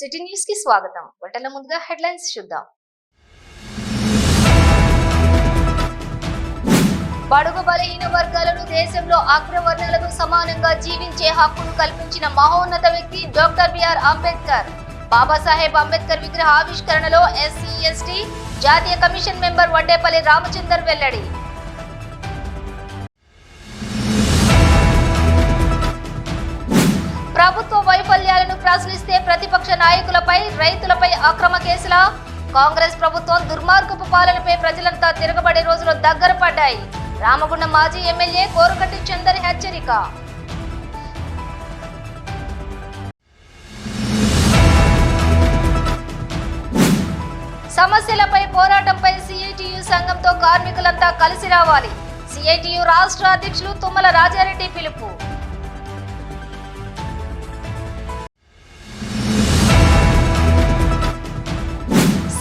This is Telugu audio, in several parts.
సిటీ న్యూస్ కి స్వాగతం. వాటిలో ముందుగా హెడ్లైన్స్ చూద్దాం. బడుగు బలహీన వర్గాలను దేశంలో అగ్రవర్ణాలకు సమానంగా జీవించే హక్కును కల్పించిన మహోన్నత వ్యక్తి డాక్టర్ బిఆర్ అంబేద్కర్. బాబాసాహెబ్ అంబేద్కర్ విగ్రహ ఆవిష్కరణలో ఎస్సీ ఎస్టీ జాతీయ కమిషన్ మెంబర్ వడ్డేపల్లి రామచందర్ వెల్లడి. ప్రభుత్వ వైఫల్యాలను ప్రశ్నిస్తే ప్రతిపక్ష నాయకులపై రైతులపై అక్రమ కేసుల కాంగ్రెస్ ప్రభుత్వం దుర్మార్గపు పాలనపై ప్రజలంతా తిరగబడే రోజులు దగ్గర పడ్డాయి. రామగుండం మాజీ ఎమ్మెల్యే కోరుకంటి చందర్ హెచ్చరిక. సమస్యలపై పోరాటంపై సిఐటియు సంఘంతో కార్మికులంతా కలిసి రావాలి. సిఐటియు రాష్ట్ర అధ్యక్షులు తుమ్మల రాజారెడ్డి పిలుపు.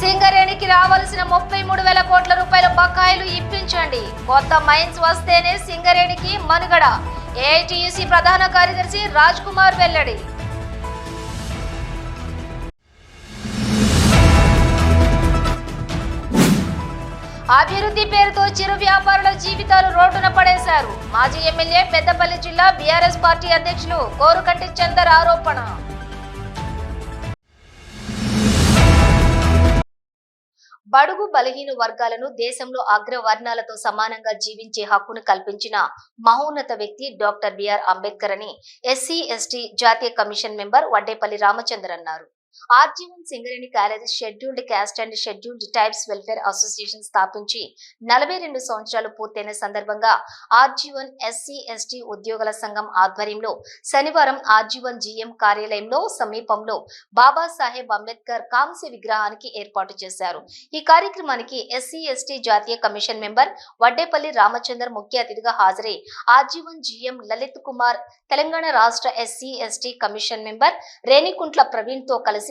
సింగరేణికి రావాల్సిన 33,000 కోట్ల రూపాయల బకాయిలు ఇప్పించండి. కొత్త మైన్స్ వస్తేనే సింగరేణికి మనుగడ. ఏఐటియుసి ప్రధాన కార్యదర్శి రాజ్ కుమార్ వెల్లడి. అభివృద్ధి పేరుతో చిరు వ్యాపారుల జీవితాలు రోడ్డున పడేశారు. మాజీ ఎమ్మెల్యే పెద్దపల్లి జిల్లా బీఆర్ఎస్ పార్టీ అధ్యక్షులు కోరుకంటి చందర్ ఆరోపణ. బడుగు బలహీన వర్గాలను దేశంలో అగ్రవర్ణాలతో సమానంగా జీవించే హక్కును కల్పించిన మహోన్నత వ్యక్తి డాక్టర్ బిఆర్ అంబేద్కర్ అని ఎస్సీ ఎస్టీ జాతీయ కమిషన్ మెంబర్ వడ్డేపల్లి రామచందర్ అన్నారు. RG one Singareni college scheduled caste and scheduled tribes welfare association స్థాపించి 42 సంవత్సరాలు పూర్తయిన సందర్భంగా ఆర్జీవన్ ఎస్సీ ఎస్టీ ఉద్యోగుల సంఘం ఆధ్వర్యంలో శనివారం ఆర్జీవన్ జీఎం కార్యాలయంలో సమీపంలో బాబాసాహెబ్ అంబేద్కర్ కాంస్య విగ్రహానికి ఏర్పాటు చేశారు. ఈ కార్యక్రమానికి ఎస్సీ ఎస్టీ జాతీయ కమిషన్ మెంబర్ వడ్డేపల్లి రామచందర్ ముఖ్య అతిథిగా హాజరై ఆర్జీవన్ జీఎం లలిత్ కుమార్, తెలంగాణ రాష్ట్ర SC ST commission member Renikuntla Praveen తో కలిసి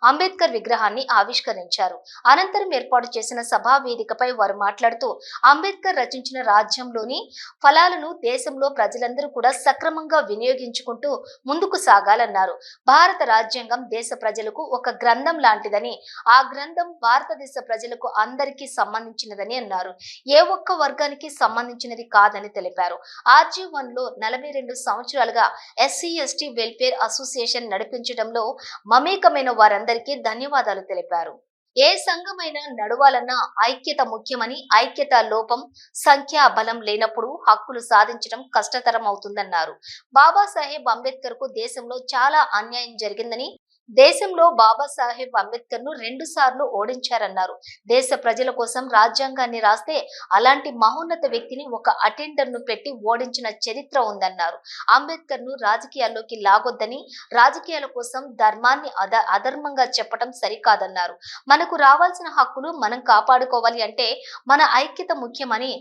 అంబేద్కర్ విగ్రహాన్ని ఆవిష్కరించారు. అనంతరం ఏర్పాటు చేసిన సభా వేదికపై వారు మాట్లాడుతూ అంబేద్కర్ రచించిన రాజ్యంలోని ఫలాలను దేశంలో ప్రజలందరూ కూడా సక్రమంగా వినియోగించుకుంటూ ముందుకు సాగాలన్నారు. భారత రాజ్యాంగం దేశ ప్రజలకు ఒక గ్రంథం లాంటిదని, ఆ గ్రంథం భారతదేశ ప్రజలకు అందరికీ సంబంధించినదని అన్నారు. ఏ ఒక్క వర్గానికి సంబంధించినది కాదని తెలిపారు. ఆర్జీవన్ లో 42 సంవత్సరాలుగా ఎస్సీ ఎస్టీ వెల్ఫేర్ అసోసియేషన్ నడిపించడంలో మమేకమైన వారందరికీ ధన్యవాదాలు తెలిపారు. ఏ సంఘమైనా నడవాలన్నా ఐక్యత ముఖ్యమని, ఐక్యత లోపం, సంఖ్యా బలం లేనప్పుడు హక్కులు సాధించడం కష్టతరం అవుతుందన్నారు. బాబాసాహెబ్ అంబేద్కర్ కు దేశంలో చాలా అన్యాయం జరిగిందని, దేశంలో బాబాసాహెబ్ అంబేద్కర్ ను 2 సార్లు ఓడించారన్నారు. దేశ ప్రజల కోసం రాజ్యాంగాన్ని రాస్తే అలాంటి మహోన్నత వ్యక్తిని ఒక అటెండర్ ను పెట్టి ఓడించిన చరిత్ర ఉందన్నారు. అంబేద్కర్ ను రాజకీయాల్లోకి లాగొద్దని, రాజకీయాల కోసం ధర్మాన్ని అధర్మంగా చెప్పడం సరికాదన్నారు. మనకు రావాల్సిన హక్కులు మనం కాపాడుకోవాలి అంటే మన ఐక్యత ముఖ్యమని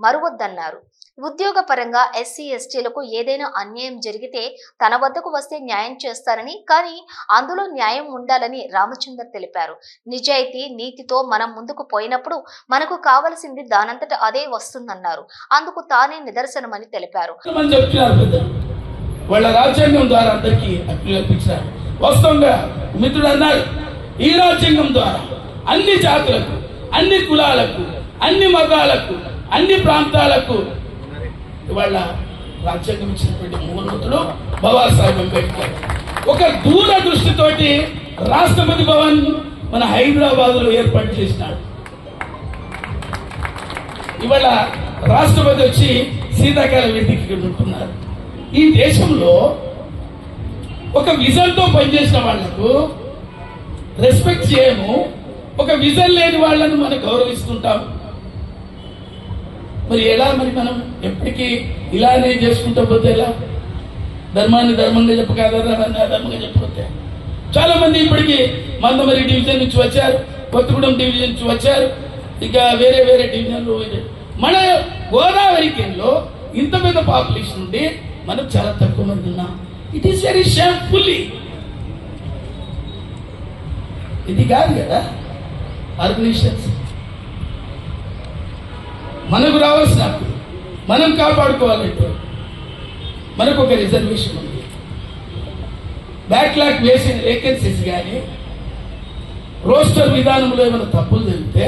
మరువొద్దన్నారు. ఉద్యోగ పరంగా ఎస్సీ ఎస్టీలకు ఏదైనా అన్యాయం జరిగితే తన వద్దకు వస్తే న్యాయం చేస్తారని, కానీ అందులో న్యాయం ఉండాలని రామచందర్ తెలిపారు. నిజాయితీ, నీతితో మనం ముందుకు పోయినప్పుడు మనకు కావలసింది దానంతట అదే వస్తుందన్నారు. అందుకు తానే నిదర్శనమని తెలిపారు. ఈ రాజ్యాంగం ద్వారా అన్ని జాతులకు, అన్ని కులాలకు, అన్ని మతాలకు, అన్ని ప్రాంతాలకు ఇవాళ రాజ్యాంగం ఇచ్చినటువంటి మహోన్నతుడు బాబాసాహెబ్ అంబేద్కర్. ఒక దూర దృష్టితోటి రాష్ట్రపతి భవన్ మన హైదరాబాద్ లో ఏర్పాటు చేసినాడు. ఇవాళ రాష్ట్రపతి వచ్చి శీతాకాల వేదిక ఉంటున్నారు. ఈ దేశంలో ఒక విజన్ తో పనిచేసిన వాళ్లకు రెస్పెక్ట్ చేయము, ఒక విజన్ లేని వాళ్ళను మనం గౌరవిస్తుంటాం. మరి ఎలా, మరి మనం ఎప్పటికీ ఇలానే చేసుకుంటూ పోతే ఎలా? ధర్మాన్ని ధర్మంగా చెప్పక అధర్మాన్ని అధర్మంగా చెప్పకపోతే చాలా మంది ఇప్పటికీ మందమరి డివిజన్ నుంచి వచ్చారు, కొత్తగూడెం డివిజన్ నుంచి వచ్చారు, ఇంకా వేరే వేరే డివిజన్లు. మన గోదావరిలో ఇంత పెద్ద పాపులేషన్ ఉండి మనం చాలా తక్కువ మంది ఉన్నాం. It is very shamefully. ఇది కాదు కదా ఆర్గనైజేషన్స్. మనకు రావాల్సిన హక్కు మనం కాపాడుకోవాలంటే మనకు ఒక రిజర్వేషన్ ఉంది. బ్యాక్లాగ్ వేసిన వేకెన్సీస్ కానీ రోస్టర్ విధానంలో ఏమైనా తప్పులు జరిగితే,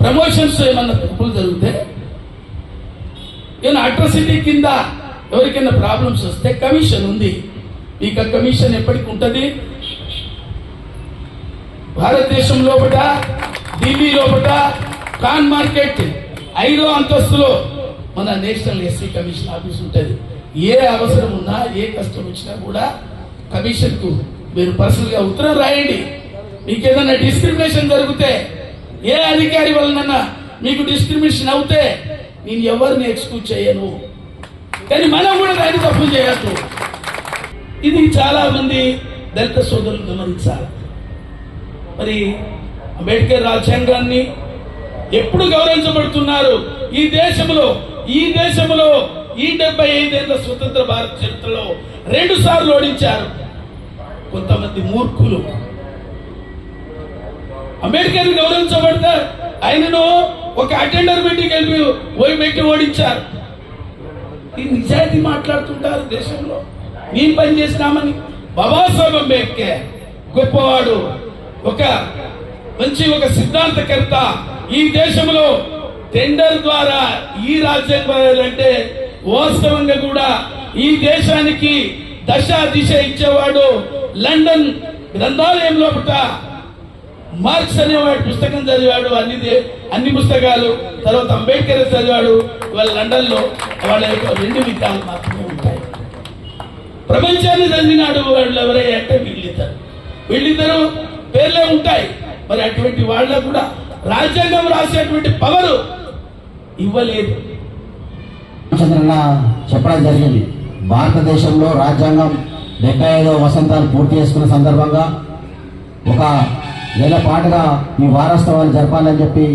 ప్రమోషన్స్ ఏమన్నా తప్పులు జరిగితే, ఏమైనా అట్రాసిటీ కింద ఎవరికైనా ప్రాబ్లమ్స్ వస్తే కమిషన్ ఉంది. మీకు ఆ కమిషన్ ఎప్పటికి ఉంటుంది. భారతదేశం లోపల, ఢిల్లీ లోపల కాన్ మార్కెట్ 5వ అంతస్తులో మన నేషనల్ ఎస్సీ కమిషన్ ఆఫీస్ ఉంటుంది. ఏ అవసరం ఉన్నా, ఏ కష్టం వచ్చినా కూడా కమిషన్కు మీరు పర్సనల్గా ఉత్తరం రాయండి. మీకు ఏదైనా డిస్క్రిమినేషన్ జరిగితే, ఏ అధికారి వలనన్నా మీకు డిస్క్రిమినేషన్ అవుతే నేను ఎవరిని ఎక్స్క్యూజ్ చేయను. కానీ మనం కూడా దాన్ని తప్పులు చేయొద్దు. ఇది చాలా మంది దళిత సోదరులు గమనించాలి. మరి అంబేద్కర్ రాజ్యాంగాన్ని ఎప్పుడు గౌరవించబడుతున్నారు ఈ దేశంలో. ఈ 75 ఏళ్ల స్వతంత్ర భారత చరిత్రలో 2 సార్లు ఓడించారు కొంతమంది మూర్ఖులు. అంబేద్కర్ గౌరవించబడతారు. ఆయనను ఒక అటెండర్ మీటింగ్ పెట్టి ఓడించారు. ఈ నిజాయితీ మాట్లాడుతుంటారు దేశంలో. నేను పనిచేసినామని. బాబాసాహెబ్ అంబేద్కర్ గొప్పవాడు, ఒక సిద్ధాంతకర్త. ఈ దేశంలో టెండర్ ద్వారా ఈ రాజ్యాంగం అంటే వాస్తవంగా కూడా ఈ దేశానికి దిశ ఇచ్చేవాడు. లండన్ గ్రంథాలయం లోపల మార్క్స్ అనేవాడు పుస్తకం చదివాడు. అన్ని పుస్తకాలు తర్వాత అంబేద్కర్ చదివాడు. వాళ్ళ లండన్ లో వాళ్ళ యొక్క 2 విధాలు మాత్రమే ఉంటాయి. ప్రపంచాన్ని చదివినాడు వాళ్ళు ఎవరయ్యా అంటే వీళ్ళిద్దరు పేర్లే ఉంటాయి. మరి అటువంటి వాళ్ళకు కూడా రాజ్యాంగం రాసేటువంటి పవరు ఇవ్వలేదు. చంద్రన్న చెప్పడం జరిగింది. భారతదేశంలో రాజ్యాంగం 75వ వసంతాలు పూర్తి చేసుకున్న సందర్భంగా ఒక నెల పాటుగా ఈ వారోత్సవాలు జరపాలని చెప్పి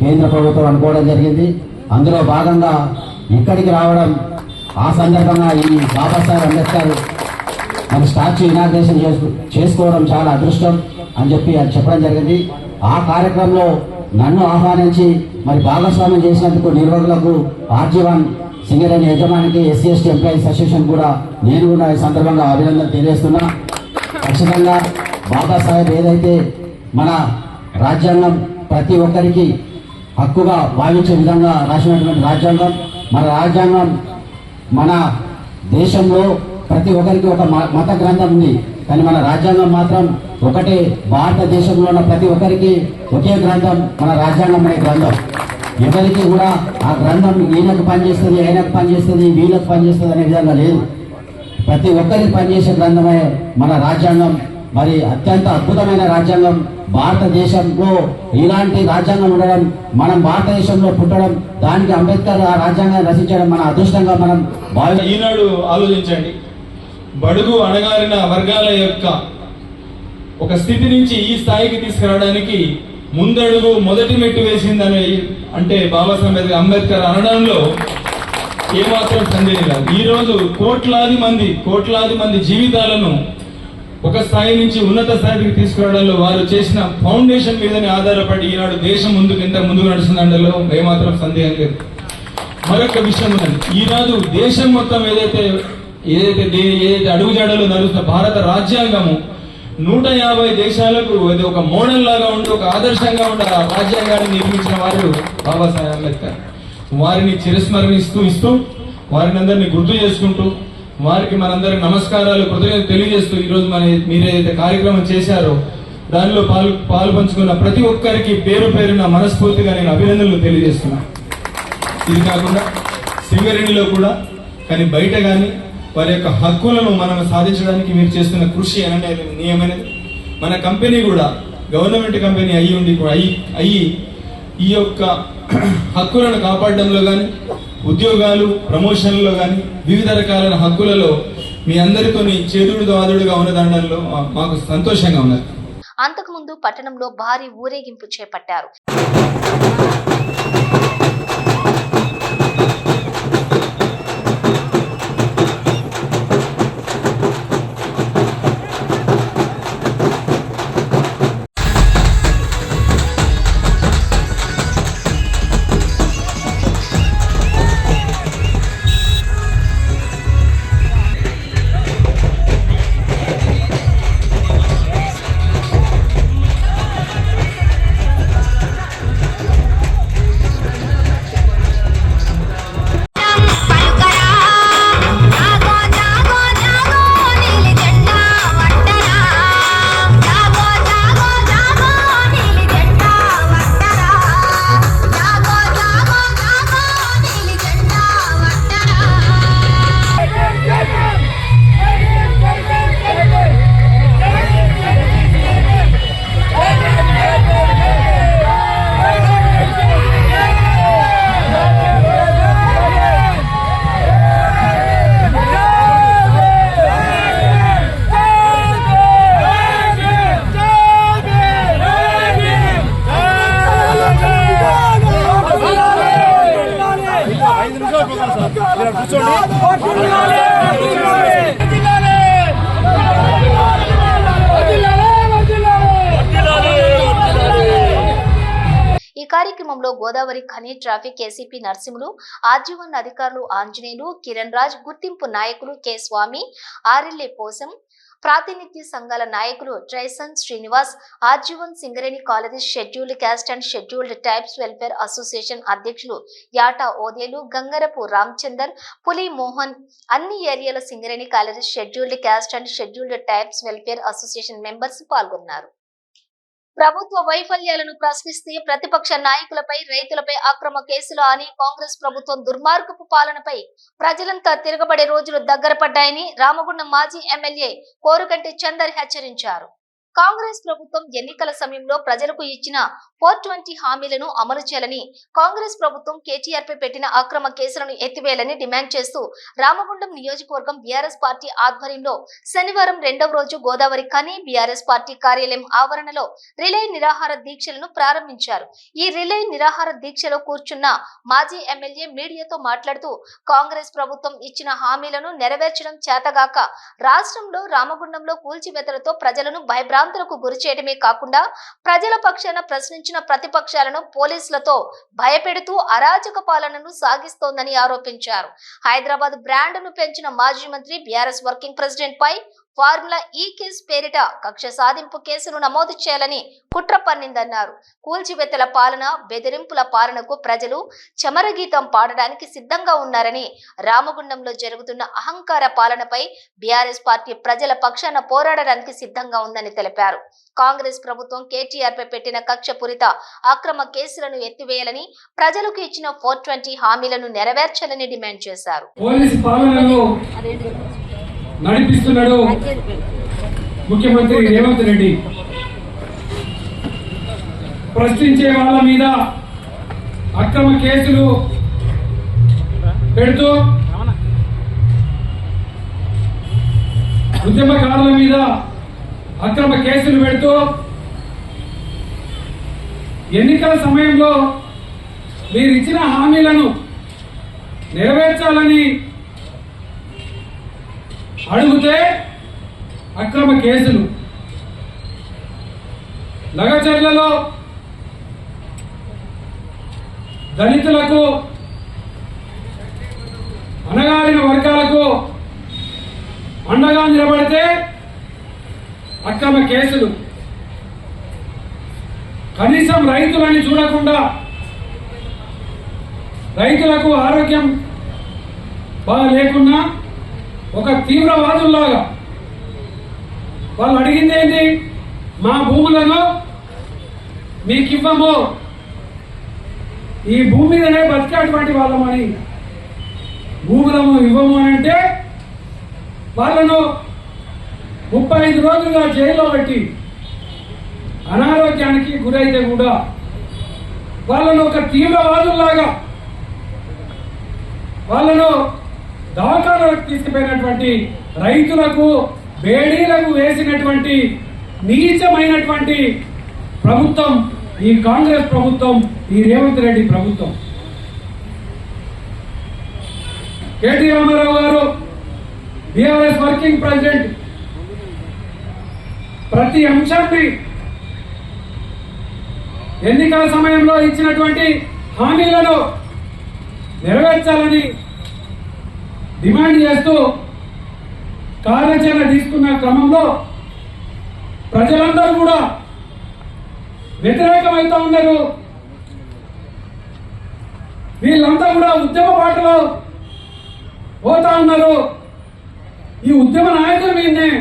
కేంద్ర ప్రభుత్వం అనుకోవడం జరిగింది. అందులో భాగంగా ఇక్కడికి రావడం, ఆ సందర్భంగా ఈ బాబాసాహెబ్ అంబేద్కర్ మన స్టాచ్యూ ఇనాగ్రేషన్ చేసుకోవడం చాలా అదృష్టం అని చెప్పి అది చెప్పడం జరిగింది. ఆ కార్యక్రమంలో నన్ను ఆహ్వానించి మరి భాగస్వామ్యం చేసినందుకు నిర్వాహకులకు RG1 సింగరేణి యజమానికి SC/ST ఎంప్లాయీస్ అసోసియేషన్ కూడా నేను కూడా ఈ సందర్భంగా అభినందన తెలియజేస్తున్నా. ఖచ్చితంగా బాబాసాహెబ్ ఏదైతే మన రాజ్యాంగం ప్రతి ఒక్కరికి హక్కుగా భావించే విధంగా రాసినటువంటి రాజ్యాంగం, మన రాజ్యాంగం మన దేశంలో ప్రతి ఒక్కరికి ఒక మత గ్రంథం ఉంది. కానీ మన రాజ్యాంగం మాత్రం ఒకటే. భారతదేశంలో ఉన్న ప్రతి ఒక్కరికి ఒకే గ్రంథం మన రాజ్యాంగం అనే గ్రంథం. ఎవరికి కూడా ఆ గ్రంథం ఈయనకు పనిచేస్తుంది, ఆయనకు పనిచేస్తుంది, వీళ్ళకు పనిచేస్తుంది అనే విధంగా లేదు. ప్రతి ఒక్కరికి పనిచేసే గ్రంథమే మన రాజ్యాంగం. మరి అత్యంత అద్భుతమైన రాజ్యాంగం. భారతదేశంలో ఇలాంటి రాజ్యాంగం ఉండడం, మనం భారతదేశంలో పుట్టడం, దానికి అంబేద్కర్ ఆ రాజ్యాంగాన్ని రచించడం మన అదృష్టంగా మనం ఈనాడు ఆలోచించండి. బడుగు అణగారిన వర్గాల యొక్క ఒక స్థితి నుంచి ఈ స్థాయికి తీసుకురావడానికి ముందడుగు మొదటి మెట్టు వేసిందని అంటే బాబాసాహెబ్ అంబేద్కర్ అనడంలో ఏమాత్రం సందేహం లేదు. ఈరోజు కోట్లాది మంది జీవితాలను ఒక స్థాయి నుంచి ఉన్నత స్థాయికి తీసుకురావడంలో వారు చేసిన ఫౌండేషన్ మీదనే ఆధారపడి ఈనాడు దేశం ఎంత ముందుకు నడుస్తుందండలో ఏమాత్రం సందేహం లేదు. మరొక విషయం ఉన్నది. ఈనాడు దేశం మొత్తం ఏదైతే అడుగుజాడలో నడుస్తున్న భారత రాజ్యాంగము 150 దేశాలకు అది ఒక మోడల్ లాగా ఉండి, ఒక ఆదర్శంగా ఉండే ఆ రాజ్యాంగాన్ని నిర్మించిన వారు బాబాసాహెబ్ అంబేద్కర్. వారిని చిరస్మరణిస్తూ వారిని అందరినీ గుర్తు చేసుకుంటూ వారికి మనందరికి నమస్కారాలు, కృతజ్ఞతలు తెలియజేస్తూ ఈరోజు మీరేదైతే కార్యక్రమం చేశారో దానిలో పాలు పంచుకున్న ప్రతి ఒక్కరికి పేరు పేరున మనస్ఫూర్తిగా నేను అభినందనలు తెలియజేస్తున్నాను. ఇది కాకుండా సింగరేణిలో కూడా కానీ బయట కానీ వారి యొక్క హక్కులను మనం సాధించడానికి మీరు చేస్తున్న కృషి అనేది నియమైనది. మన కంపెనీ కూడా గవర్నమెంట్ కంపెనీ అయ్యి ఈ యొక్క హక్కులను కాపాడడంలో కానీ ఉద్యోగాలు ప్రమోషన్లో కానీ వివిధ రకాలైన హక్కులలో మీ అందరితోని చేదుడు వాదుడుగా ఉన్నదండంలో మాకు సంతోషంగా ఉన్నది. అంతకుముందు పట్టణంలో భారీ ఊరేగింపు చేపట్టారు. కార్యక్రమంలో Godavari Khani traffic ACP Narasimhulu, RG one అధికారులు ఆంజనేయులు, కిరణ్ రాజ్, గుర్తింపు నాయకులు కె స్వామి, ఆర్ఎల్ఏ పోసం, ప్రాతినిధ్య సంఘాల నాయకులు ట్రైసన్ Srinivas, RG one Singareni college scheduled caste and scheduled tribes welfare association అధ్యక్షులు యాటా ఓదేలు, గంగరపు రామచందర్, పులి మోహన్, అన్ని ఏరియాల Singareni college scheduled caste and scheduled tribes welfare association members పాల్గొన్నారు. ప్రభుత్వ వైఫల్యాలను ప్రశ్నిస్తే ప్రతిపక్ష నాయకులపై, రైతులపై అక్రమ కేసులు అని కాంగ్రెస్ ప్రభుత్వం దుర్మార్గపు పాలనపై ప్రజలంతా తిరగబడే రోజులు దగ్గర పడ్డాయని రామగుండం మాజీ ఎమ్మెల్యే కోరుగంటి చందర్ హెచ్చరించారు. కాంగ్రెస్ ప్రభుత్వం ఎన్నికల సమయంలో ప్రజలకు ఇచ్చిన 420 హామీలను అమలు చేయాలని, కాంగ్రెస్ ప్రభుత్వం కేటీఆర్ పై పెట్టిన అక్రమ కేసులను ఎత్తివేయాలని డిమాండ్ చేస్తూ రామగుండం నియోజకవర్గం బీఆర్ఎస్ పార్టీ ఆధ్వర్యంలో శనివారం 2వ రోజు గోదావరి ఖని బీఆర్ఎస్ పార్టీ కార్యాలయం ఆవరణలో రిలే నిరాహార దీక్షలను ప్రారంభించారు. ఈ రిలే నిరాహార దీక్షలో కూర్చున్న మాజీ ఎమ్మెల్యే మీడియాతో మాట్లాడుతూ, కాంగ్రెస్ ప్రభుత్వం ఇచ్చిన హామీలను నెరవేర్చడం చేతగాక రాష్ట్రంలో రామగుండంలో కూల్చివేతలతో ప్రజలను భయభ్రాంతులకు గురి చేయడమే కాకుండా ప్రజల పక్షాన ప్రశ్నించిన ప్రతిపక్షాలను పోలీసులతో భయపెడుతూ అరాచక పాలనను సాగిస్తోందని ఆరోపించారు. హైదరాబాద్ బ్రాండ్ను పెంచిన మాజీ మంత్రి బీఆర్ఎస్ వర్కింగ్ ప్రెసిడెంట్ పై ఫార్ములా ఈ కేసు పేరిట కక్ష సాధింపు కేసును నమోదు చేయాలని కుట్ర పన్నిందన్నారు. కూల్చివేతల పాలన, బెదిరింపుల పాలనకు ప్రజలు చమరగీతం పాడడానికి సిద్ధంగా ఉన్నారని, రామగుండంలో జరుగుతున్న అహంకార పాలనపై బీఆర్ఎస్ పార్టీ ప్రజల పక్షాన పోరాడడానికి సిద్ధంగా ఉందని తెలిపారు. కాంగ్రెస్ ప్రభుత్వం కేటీఆర్ పై పెట్టిన కక్షపూరిత అక్రమ కేసులను ఎత్తివేయాలని, ప్రజలకు ఇచ్చిన 420 హామీలను నెరవేర్చాలని డిమాండ్ చేశారు. నడిపిస్తున్నాడు ముఖ్యమంత్రి రేవంత్ రెడ్డి. ప్రశ్నించే వాళ్ళ మీద అక్రమ కేసులు పెడుతూ, ఉద్యమకారుల మీద అక్రమ కేసులు పెడుతూ, ఎన్నికల సమయంలో మీరు ఇచ్చిన హామీలను నెరవేర్చాలని అడిగితే అక్రమ కేసులు. లగచర్లలో దళితులకు, అణగారిన వర్గాలకు అండగా నిలబడితే అక్రమ కేసులు. కనీసం రైతులని చూడకుండా, రైతులకు ఆరోగ్యం బాగా లేకున్నా ఒక తీవ్రవాదుల్లాగా వాళ్ళు అడిగింది ఏంటి? మా భూములను మీకు ఇవ్వము, ఈ భూమి మీదనే బతికేటువంటి వాళ్ళమని, భూములను ఇవ్వము అని అంటే వాళ్ళను 35 రోజులుగా జైల్లో పెట్టి అనారోగ్యానికి గురైతే కూడా వాళ్ళను ఒక తీవ్రవాదుల్లాగా వాళ్ళను దవాఖానాలకు తీసుకుపోయినటువంటి, రైతులకు బేడీలకు వేసినటువంటి నీచమైనటువంటి ప్రభుత్వం ఈ కాంగ్రెస్ ప్రభుత్వం, ఈ రేవంత్ రెడ్డి ప్రభుత్వం. కేటీ రామారావు గారు బీఆర్ఎస్ వర్కింగ్ ప్రెసిడెంట్ ప్రతి అంశాన్ని ఎన్నికల సమయంలో ఇచ్చినటువంటి హామీలను నెరవేర్చాలని డిమాండ్ చేస్తూ కార్యాచరణ తీసుకున్న క్రమంలో ప్రజలందరూ కూడా వ్యతిరేకమవుతా ఉన్నారు. వీళ్ళంతా కూడా ఉద్యమ బాటలో పోతా ఉన్నారు. ఈ ఉద్యమ నాయకులు వీళ్ళనే.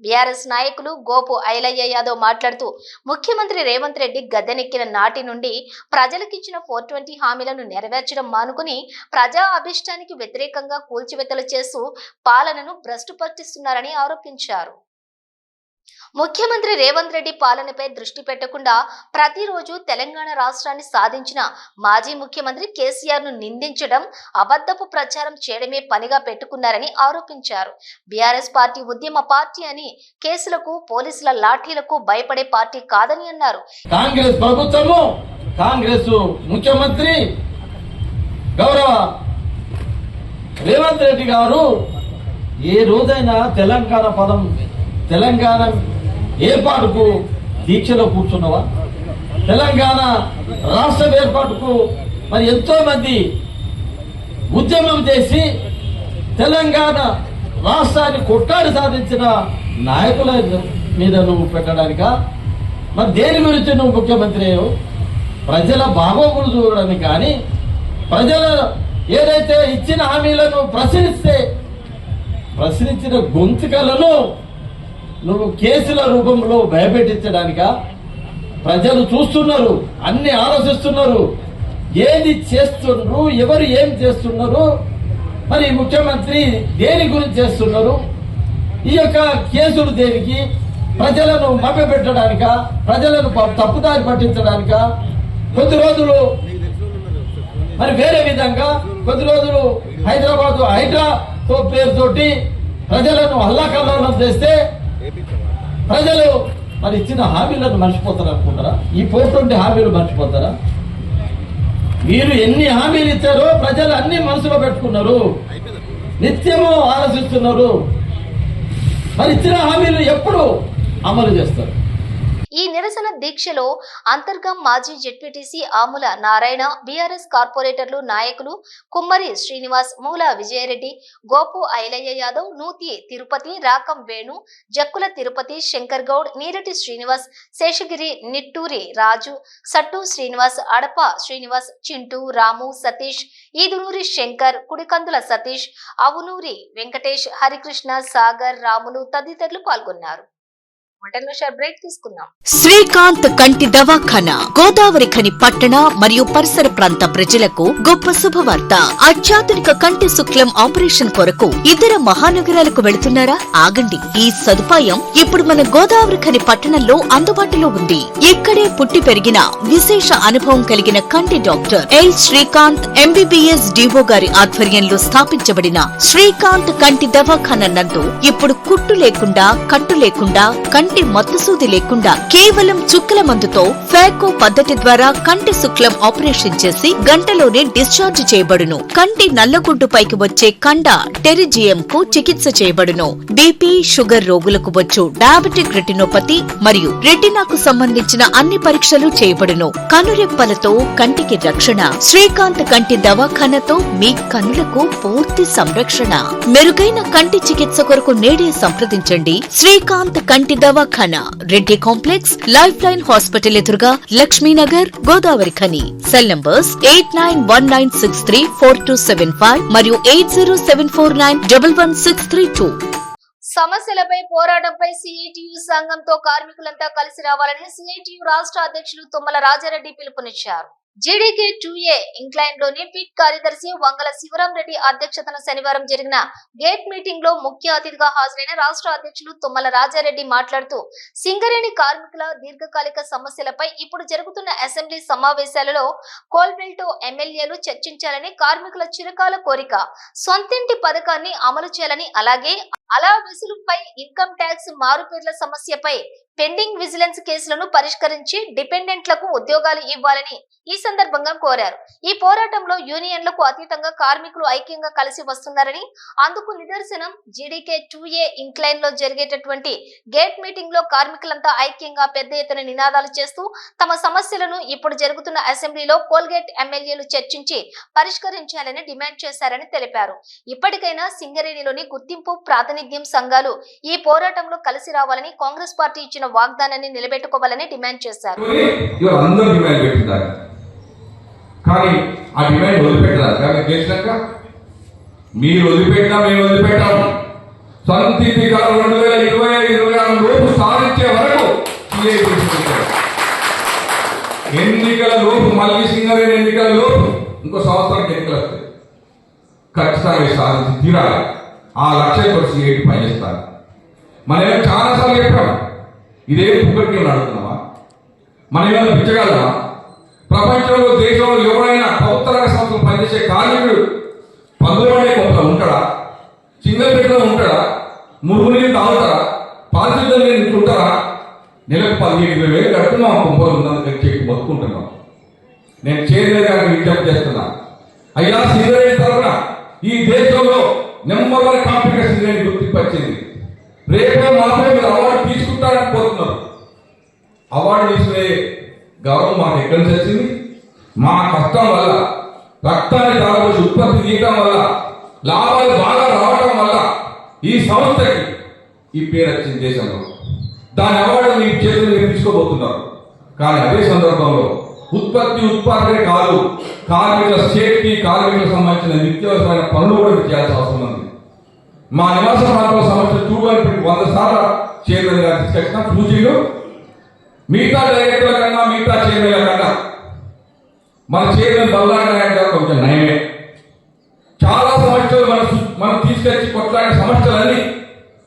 బీఆర్ఎస్ నాయకులు గోపు ఐలయ్య యాదవ్ మాట్లాడుతూ, ముఖ్యమంత్రి రేవంత్ రెడ్డి గద్దెనెక్కిన నాటి నుండి ప్రజలకిచ్చిన 420 హామీలను నెరవేర్చడం మానుకుని ప్రజా అభిష్టానికి వ్యతిరేకంగా కూల్చివేతలు చేస్తూ పాలనను భ్రష్టు పట్టిస్తున్నారని ఆరోపించారు. ముఖ్యమంత్రి రేవంత్ రెడ్డి పాలనపై దృష్టి పెట్టకుండా ప్రతిరోజు తెలంగాణ రాష్ట్రాన్ని సాధించిన మాజీ ముఖ్యమంత్రి కేసీఆర్ ను నిందించడం, అబద్ధపు ప్రచారం చేయడమే పనిగా పెట్టుకున్నారని ఆరోపించారు. బీఆర్ఎస్ పార్టీ ఉద్యమ పార్టీ అని, కేసులకు, పోలీసుల లాఠీలకు భయపడే పార్టీ కాదని అన్నారు. కాంగ్రెస్ ప్రభుత్వము, కాంగ్రెస్ ముఖ్యమంత్రి గౌరవ రేవంత్ రెడ్డి గారు ఏ రోజైనా తెలంగాణ ఏర్పాటుకు దీక్షలో కూర్చున్నవా? తెలంగాణ రాష్ట్ర ఏర్పాటుకు మరి ఎంతో మంది ఉద్యమం చేసి తెలంగాణ రాష్ట్రాన్ని కొట్టాడి సాధించిన నాయకుల మీద నువ్వు పెట్టడానిక? మరి దేని గురించి నువ్వు ముఖ్యమంత్రి అయ్యావు? ప్రజల బాగోగులు చూడడానికి కానీ ప్రజలు ఏదైతే ఇచ్చిన హామీలను ప్రశ్నించిన గొంతుకలను నువ్వు కేసుల రూపంలో భయపెట్టించడానిక? ప్రజలు చూస్తున్నారు, అన్ని ఆలోచిస్తున్నారు, ఏది చేస్తున్నారు, ఎవరు ఏం చేస్తున్నారు, మరి ముఖ్యమంత్రి దేని గురించి చేస్తున్నారు, ఈ యొక్క కేసులు దేనికి? ప్రజలను మభ్యపెట్టడానిక? ప్రజలను తప్పుదారి పట్టించడానిక? కొద్ది రోజులు మరి వేరే విధంగా, కొద్ది రోజులు హైడ్రాతో పేరుతోటి ప్రజలను హల్లాకల్లోలం చేస్తే ప్రజలు మరి ఇచ్చిన హామీలను మర్చిపోతారు అనుకుంటారా? ఈ 420 హామీలు మర్చిపోతారా? మీరు ఎన్ని హామీలు ఇచ్చారో ప్రజలు అన్ని మనసులో పెట్టుకున్నారు, నిత్యము ఆలోచిస్తున్నారు. మరి ఇచ్చిన హామీలు ఎప్పుడు అమలు చేస్తారు? ఈ నిరసన దీక్షలో అంతర్గం మాజీ జెడ్పీటీసీ ఆముల నారాయణ, బీఆర్ఎస్ కార్పొరేటర్లు నాయకులు కుమ్మరి శ్రీనివాస్, మూల విజయరెడ్డి, గోపు ఐలయ్య యాదవ్, నూతి తిరుపతి, రాకం వేణు, జక్కుల తిరుపతి, శంకర్ గౌడ్, నీరటి శ్రీనివాస్, శేషగిరి, నిట్టూరి రాజు, సట్టు శ్రీనివాస్, అడప శ్రీనివాస్, చింటూ, రాము, సతీష్, ఈదునూరి శంకర్, కుడికందుల సతీష్, అవునూరి వెంకటేష్, హరికృష్ణ, సాగర్, రాములు తదితరులు పాల్గొన్నారు. బ్రేక్ తీసుకుందాం. శ్రీకాంత్ కంటి దవాఖానా గోదావరి ఖని పట్టణ మరియు పరిసర ప్రాంత ప్రజలకు గొప్ప శుభవార్త. అత్యాధునిక కంటి శుక్లం ఆపరేషన్ కొరకు ఇతర మహానగరాలకు వెళుతున్నారా? ఆగండి, ఈ సదుపాయం ఇప్పుడు మన గోదావరి ఖని పట్టణంలో అందుబాటులో ఉంది. ఇక్కడే పుట్టి పెరిగిన విశేష అనుభవం కలిగిన కంటి డాక్టర్ ఎల్ శ్రీకాంత్ ఎంబీబీఎస్ డివో గారి ఆధ్వర్యంలో స్థాపించబడిన శ్రీకాంత్ కంటి దవాఖానా నందు ఇప్పుడు కుట్టు లేకుండా, కట్టు లేకుండా, కంటి మత్తుసూది లేకుండా కేవలం చుక్కల మందుతో ఫాకో పద్ధతి ద్వారా కంటి శుక్లం ఆపరేషన్ చేసి గంటలోనే డిశ్చార్జ్ చేయబడును. కంటి నల్లగుడ్డు పైకి వచ్చే కండ టెరిజియం కు చికిత్స చేయబడును. బీపీ, షుగర్ రోగులకు వచ్చు డయాబెటిక్ రెటినోపతి మరియు రెటినాకు సంబంధించిన అన్ని పరీక్షలు చేయబడును. కనురెప్పలతో కంటికి రక్షణ. శ్రీకాంత్ కంటి దవాఖానతో మీ కన్నులకు పూర్తి సంరక్షణ. మెరుగైన కంటి చికిత్స కొరకు నేడే సంప్రదించండి. శ్రీకాంత్ కంటి దవాఖానా, Reddy complex, life line hospital ఎదురుగా, లక్ష్మీనగర్, గోదావరి ఖని. సెల్ నంబర్స్ 8919634275 మరియు 8074911632. సమస్యలపై పోరాటంపై సిఐటియు సంఘంతో కార్మికులంతా కలిసి రావాలని సిఐటియు రాష్ట్ర అధ్యక్షులు తుమ్మల రాజారెడ్డి పిలుపునిచ్చారు. జీడీకే 2A ఇంక్లైన్ లోని పిట్ కార్యదర్శి వంగల శివరాం రెడ్డి అధ్యక్షతన శనివారం జరిగిన గేట్ మీటింగ్ లో ముఖ్య అతిథిగా హాజరైన రాష్ట్ర అధ్యక్షులు తుమ్మల రాజారెడ్డి మాట్లాడుతూ సింగరేణి కార్మికుల దీర్ఘకాలిక సమస్యలపై ఇప్పుడు జరుగుతున్న అసెంబ్లీ సమావేశాలలో కోల్బెల్టో ఎమ్మెల్యేలు చర్చించాలని, కార్మికుల చిరకాల కోరిక సొంతింటి పథకాన్ని అమలు చేయాలని, అలాగే అలా వెసులుపై ఇన్కమ్ ట్యాక్స్ మారుపేర్ల సమస్యపై పెండింగ్ విజిలెన్స్ కేసులను పరిష్కరించి డిపెండెంట్లకు ఉద్యోగాలు ఇవ్వాలని ఈ సందర్భంగా కోరారు. ఈ పోరాటంలో యూనియన్లకు అతీతంగా కార్మికులు ఐక్యంగా కలిసి వస్తున్నారని, అందుకు నిదర్శనం జీడీకే 2A ఇంక్లైన్ లో జరిగేటటువంటి గేట్ మీటింగ్ లో కార్మికులంతా ఐక్యంగా పెద్ద ఎత్తున నినాదాలు చేస్తూ తమ సమస్యలను ఇప్పుడు జరుగుతున్న అసెంబ్లీలో కోల్గేట్ ఎమ్మెల్యేలు చర్చించి పరిష్కరించాలని డిమాండ్ చేశారని తెలిపారు. ఇప్పటికైనా సింగరేణిలోని గుర్తింపు ప్రాతినిధ్యం సంఘాలు ఈ పోరాటంలో కలిసి రావాలని, కాంగ్రెస్ పార్టీ ఇచ్చిన వాగ్దానాన్ని నిలబెట్టుకోవాలని డిమాండ్ చేశారు. కానీ ఆ డిమాండ్ వదిలిపెట్టారు. మీరు వదిలిపెట్టినా మేము వదిలిపెట్టాము. సంతృప్తి కాలం 2025-26 లోపు సాధించే వరకు ఎన్నికల లోపు, మళ్ళీ సింగరేణి ఎన్నికల లోపు ఇంకో సంవత్సరానికి ఎన్నికలు వస్తాయి. ఖచ్చితంగా సాధించి తీరాలి. ఆ లక్ష్యంతో సిఐటి పనిచేస్తారు. మనం చాలాసార్లు చెప్పాం, ఇదేం పుక్కడికి అడుగుతున్నామా? మనం ఏమైనా పిచ్చగలమా? ప్రపంచంలో, దేశంలో ఎవరైనా ప్రభుత్వ రంగ సంస్థలు పనిచేసే కార్మికుడు 10లోనే కొంత ఉంటాడా? సింగల్పేటలో ఉంటాడా? మురుగునీళ్ళు తాగుతారా? పారిశుద్ధ్యం నీళ్ళు ఉంటారా? నెలకు 15,000 కడుతున్నాం. చెప్పి బతుకుంటున్నాం. నేను చైర్మన్ గారికి విజ్ఞప్తి చేస్తున్నా, అయ్యా సింగరేణి తరఫున ఈ దేశంలో నెంబర్ 1 కంపెనీగా సింగరేణి గుర్తింపు వచ్చింది. రేపో మాపో మీరు అవార్డు తీసుకుంటారని కోరుతున్నారు. అవార్డు తీసుకునే గౌరవం మాకు ఎక్కడి నుంచి వచ్చింది? మా కష్టం వల్ల, రక్తాన్ని తాగబోసి ఉత్పత్తి తీయటం వల్ల, లాభాలు బాగా రావటం వల్ల ఈ సంస్థకి ఈ పేరు వచ్చింది దేశంలో. దాని అవార్డు మీ చేతులు మీరు తీసుకోబోతున్నారు. కానీ అదే సందర్భంలో ఉత్పాదనే కాదు, కార్మికుల సేఫ్టీ, కార్మికులకు సంబంధించిన నిత్యావసరమైన పనులు కూడా చేయాల్సిన అవసరం ఉంది. మా నివాస ప్రాంతాల సమస్య చూడడానికి 100 సార్లు చైర్మన్ గారు తీసుకొచ్చిన సూచీలు మిగతా డైరెక్టర్ల కన్నా, మిగతా చైర్మన్ల కన్నా మన చైర్మన్ బల్లానారాయణ గారు కొంచెం నయమే. చాలా సమస్యలు మనం తీసుకొచ్చి కొట్లాడిన సమస్యలన్నీ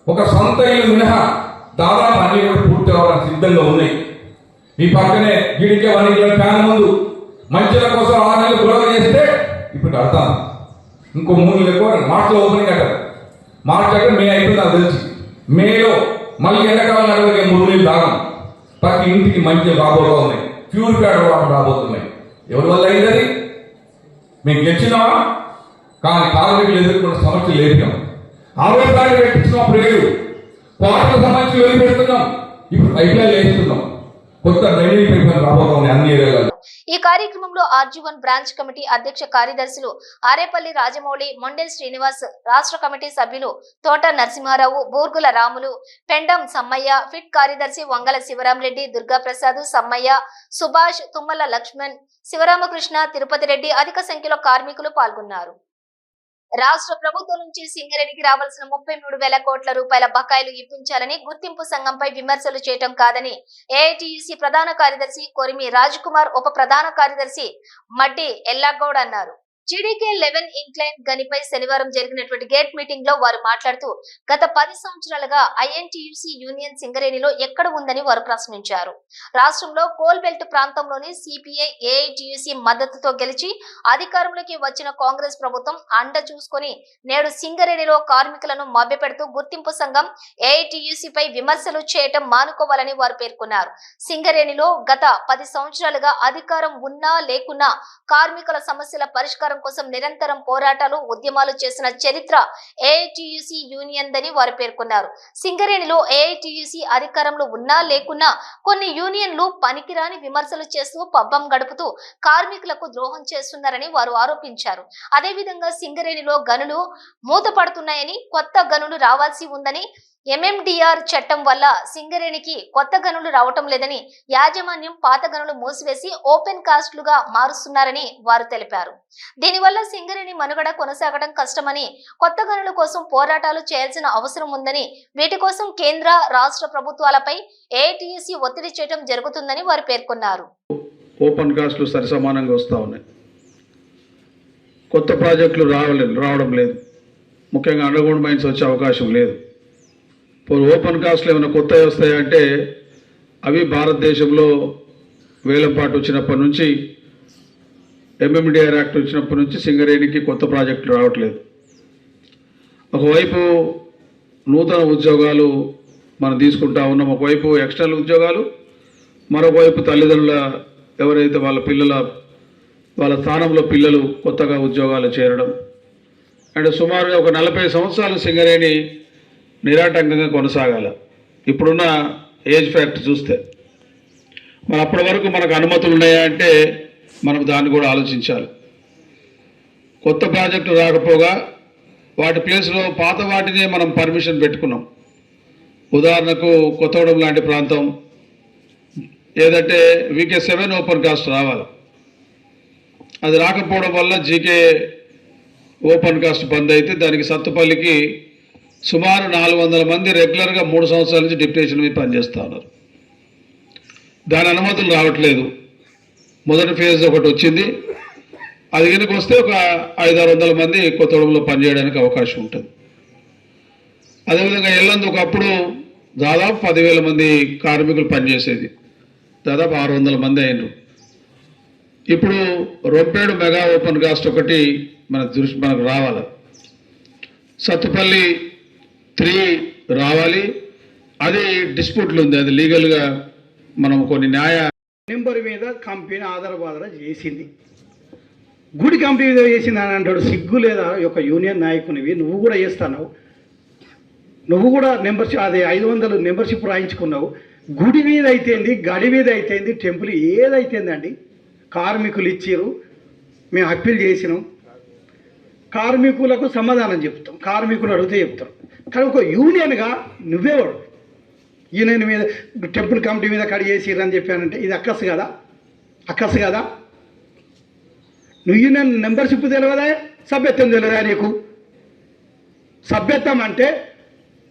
ఒక సొంత ఇల్లు మినహా దాదాపు అన్ని కూడా పూర్తి అవ్వడానికి సిద్ధంగా ఉన్నాయి. ఈ పక్కనే గిడికే 1 కిలో ఫ్యాన్ ముందు మంచుల కోసం 6 నెలలు గొడవ చేస్తే ఇప్పుడు కడతాను. ఇంకో 3 నెలలు ఎక్కువ మార్చిలో ఓపెనింగ్ అంటారు. మార్చి అంటే మే అయిపోయింది నాకు తెలిసి. మేలో మళ్ళీ ఎండాకాలం నడవగే 3 నెలలు దాగం. ప్రతి ఇంటికి మంచి రాబోతూ ఉన్నాయి, ప్యూరిఫైడ్ వాటర్ రాబోతున్నాయి. ఎవరి వల్ల అయిందని మేము గెలిచినామా? కానీ కార్మికులు ఎదుర్కొన్న సమస్యలు లేపినాం. ఆరోగ్యాన్ని పెట్టించినప్పుడు లేదు, వాటర్ సమస్యలు వదిలిపెడుతున్నాం. ఇప్పుడు పైపులైన్ వేస్తున్నాం. కొత్త డ్రైనేజ్ పైపులైన్ రాబోతా ఉన్నాయి అన్ని ఏరియాలలో. ఈ కార్యక్రమంలో ఆర్జీవన్ బ్రాంచ్ కమిటీ అధ్యక్ష కార్యదర్శులు ఆరేపల్లి రాజమౌళి, మొండెల్ శ్రీనివాస్, రాష్ట్ర కమిటీ సభ్యులు తోట నరసింహారావు, బూర్గుల రాములు, పెండం సమ్మయ్య, ఫిట్ కార్యదర్శి వంగల శివరామరెడ్డి, దుర్గాప్రసాద్, సమ్మయ్య, సుభాష్, తుమ్మల లక్ష్మణ్, శివరామకృష్ణ, తిరుపతి రెడ్డి అధిక సంఖ్యలో కార్మికులు పాల్గొన్నారు. రాష్ట్ర ప్రభుత్వం నుంచి సింగరేణికి రావాల్సిన 33,000 కోట్ల రూపాయల బకాయిలు ఇప్పించాలని గుర్తింపు సంఘంపై విమర్శలు చేయటం కాదని ఏఐటీయూసీ ప్రధాన కార్యదర్శి కొరిమి రాజ్ కుమార్, ఉప ప్రధాన కార్యదర్శి మడ్డి ఎల్లాగౌడ్ అన్నారు. జీడీకే 11 ఇంక్లైన్ గనిపై శనివారం జరిగినటువంటి గేట్ మీటింగ్ లో వారు మాట్లాడుతూ గత 10 సంవత్సరాలుగా ఐఎన్టీయూసీ యూనియన్ సింగరేణిలో ఎక్కడ ఉందని వారు ప్రశ్నించారు. రాష్ట్రంలో కోల్ బెల్ట్ ప్రాంతంలోని సిపిఐ ఏఐటీయూసీ మద్దతుతో గెలిచి అధికారంలోకి వచ్చిన కాంగ్రెస్ ప్రభుత్వం అండ చూసుకొని నేడు సింగరేణిలో కార్మికులను మభ్యపెడుతూ గుర్తింపు సంఘం ఏఐటీయూసీపై విమర్శలు చేయటం మానుకోవాలని వారు పేర్కొన్నారు. సింగరేణిలో గత 10 సంవత్సరాలుగా అధికారం ఉన్నా లేకున్నా కార్మికుల సమస్యల పరిష్కారం కోసం నిరంతరం పోరాటాలు, ఉద్యమాలు చేసిన చరిత్ర ఏఐటీయూసీ యూనియన్ దని వారు పేర్కొన్నారు. సింగరేణిలో ఏఐటీయూసీ అధికారంలో ఉన్నా లేకున్నా కొన్ని యూనియన్లు పనికిరాని విమర్శలు చేస్తూ పబ్బం గడుపుతూ కార్మికులకు ద్రోహం చేస్తున్నారని వారు ఆరోపించారు. అదేవిధంగా సింగరేణిలో గనులు మూతపడుతున్నాయని, కొత్త గనులు రావాల్సి ఉందని, ఎంఎండిఆర్ చట్టం వల్ల సింగరేణికి కొత్త గనులు రావటం లేదని, యాజమాన్యం పాత గనులు మూసివేసి ఓపెన్ కాస్ట్లుగా మారుస్తున్నారని వారు తెలిపారు. దీనివల్ల సింగరేణి మనుగడ కొనసాగడం కష్టమని, కొత్త గనుల కోసం పోరాటాలు చేయాల్సిన అవసరం ఉందని, వీటి కోసం కేంద్ర రాష్ట్ర ప్రభుత్వాలపై ఏఐటీయూసీ ఒత్తిడి చేయడం జరుగుతుందని వారు పేర్కొన్నారు. ఓపెన్ కాస్ట్లు సరిసమానంగా వస్తూ ఉన్నాయి. కొత్త ప్రాజెక్టులు రావడం లేదు. ముఖ్యంగా అండర్గ్రౌండ్ మైన్స్ వచ్చే అవకాశం లేదు. ఓపెన్ కాస్ట్లు ఏమైనా కొత్తవి వస్తాయంటే అవి భారతదేశంలో వేలంపాటు వచ్చినప్పటి నుంచి, ఎంఎండిఆర్ యాక్ట్ వచ్చినప్పటి నుంచి సింగరేణికి కొత్త ప్రాజెక్టులు రావట్లేదు. ఒకవైపు నూతన ఉద్యోగాలు మనం తీసుకుంటా ఉన్నాం, ఒకవైపు ఎక్స్టర్నల్ ఉద్యోగాలు, మరొకవైపు తల్లిదండ్రుల ఎవరైతే వాళ్ళ స్థానంలో పిల్లలు కొత్తగా ఉద్యోగాలు చేరడం. అంటే సుమారుగా ఒక 40 సంవత్సరాలు సింగరేణి నిరాటంకంగా కొనసాగాల. ఇప్పుడున్న ఏజ్ ఫ్యాక్ట్ చూస్తే మరి అప్పటి వరకు మనకు అనుమతులు ఉన్నాయా అంటే మనం దాన్ని కూడా ఆలోచించాలి. కొత్త ప్రాజెక్టు రాకపోగా వాటి ప్లేస్లో పాత వాటినే మనం పర్మిషన్ పెట్టుకున్నాం. ఉదాహరణకు కొత్తగూడెం లాంటి ప్రాంతం ఏదంటే వీకే 7 ఓపెన్ కాస్ట్ రావాలి. అది రాకపోవడం వల్ల జీకే ఓపెన్ కాస్ట్ బంద్ అయితే దానికి సత్తుపల్లికి సుమారు 400 మంది రెగ్యులర్గా 3 సంవత్సరాల నుంచి డిప్యుటేషన్ మీద పనిచేస్తూ ఉన్నారు. దాని అనుమతులు రావట్లేదు. మొదటి ఫేజ్ ఒకటి వచ్చింది, అది కనుక వస్తే ఒక 500-600 మంది కొత్తగూడెంలో పనిచేయడానికి అవకాశం ఉంటుంది. అదేవిధంగా ఎల్లందు ఒకప్పుడు దాదాపు 10,000 మంది కార్మికులు పనిచేసేది, దాదాపు 600 మంది అయినరు. ఇప్పుడు రొంపేడు మెగా ఓపెన్ కాస్ట్ ఒకటి మనకు రావాలి. సత్తుపల్లి 3 రావాలి. అది డిస్ప్యూట్లు ఉంది, అది లీగల్గా మనం కొన్ని న్యాయ నెంబర్ మీద కంపెనీ ఆధారబాధర చేసింది. గుడి కంపెనీ మీద చేసింది అని అంటాడు. సిగ్గు లేదా? ఒక యూనియన్ నాయకునివి, నువ్వు కూడా చేస్తున్నావు, నువ్వు కూడా మెంబర్షిప్, అది 500 మెంబర్షిప్ రాయించుకున్నావు. గుడి మీద అయితేంది, గడి మీద అయితేంది, టెంపుల్ ఏదైతేందండి కార్మికులు ఇచ్చిరు, మేము అప్పీల్ చేసినాం, కార్మికులకు సమాధానం చెప్తాం, కార్మికులు అడిగితే చెప్తాం. కానీ ఒక యూనియన్గా నువ్వేవాడు యూనియన్ మీద టెంపుల్ కమిటీ మీద కడిగేసిరని చెప్పానంటే ఇది అక్కసు కదా? అక్కసు కదా? నువ్వు యూనియన్ మెంబర్షిప్ తెలియదా, సభ్యత్వం తెలియదా నీకు? సభ్యత్వం అంటే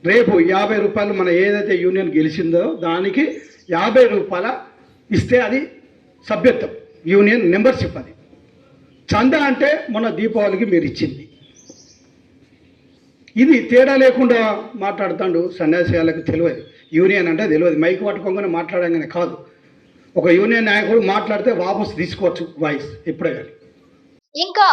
రేపు 50 రూపాయలు మన ఏదైతే యూనియన్ గెలిచిందో దానికి 50 రూపాయల ఇస్తే అది సభ్యత్వం, యూనియన్ మెంబర్షిప్. అది చందా అంటే మొన్న దీపావళికి మీరు ఇచ్చింది. ఇది తేడా లేకుండా మాట్లాడుతాడు సన్యాసిగాళ్ళకు తెలియదు, యూనియన్ అంటే తెలియదు. మైక్ పట్టుకోగానే మాట్లాడంగానే కాదు, ఒక యూనియన్ నాయకుడు మాట్లాడితే వాపసు తీసుకోవచ్చు వాయిస్ ఎప్పుడే కానీ. ఇంకా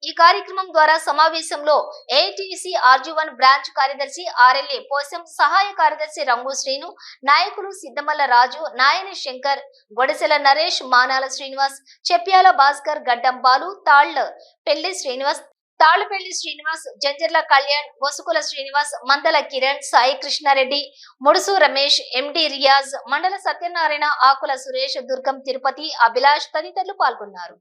ఈ కార్యక్రమం ద్వారా సమావేశంలో ఏటీసీ RG1 బ్రాంచ్ కార్యదర్శి RLA పోసం, సహాయ కార్యదర్శి రంగు శ్రీను, నాయకులు సిద్ధమల్ల రాజు, నాయని శంకర్, గొడసెల నరేష్, మానాల శ్రీనివాస్, చెప్యాల భాస్కర్, గడ్డం బాలు, తాళ్లపల్లి శ్రీనివాస్, జంజర్ల కళ్యాణ్, వసుకుల శ్రీనివాస్, మందల కిరణ్, సాయి కృష్ణారెడ్డి, ముడుసు రమేష్, MD రియాజ్, మండల సత్యనారాయణ, ఆకుల సురేష్, దుర్గం తిరుపతి, అభిలాష్ తదితరులు పాల్గొన్నారు.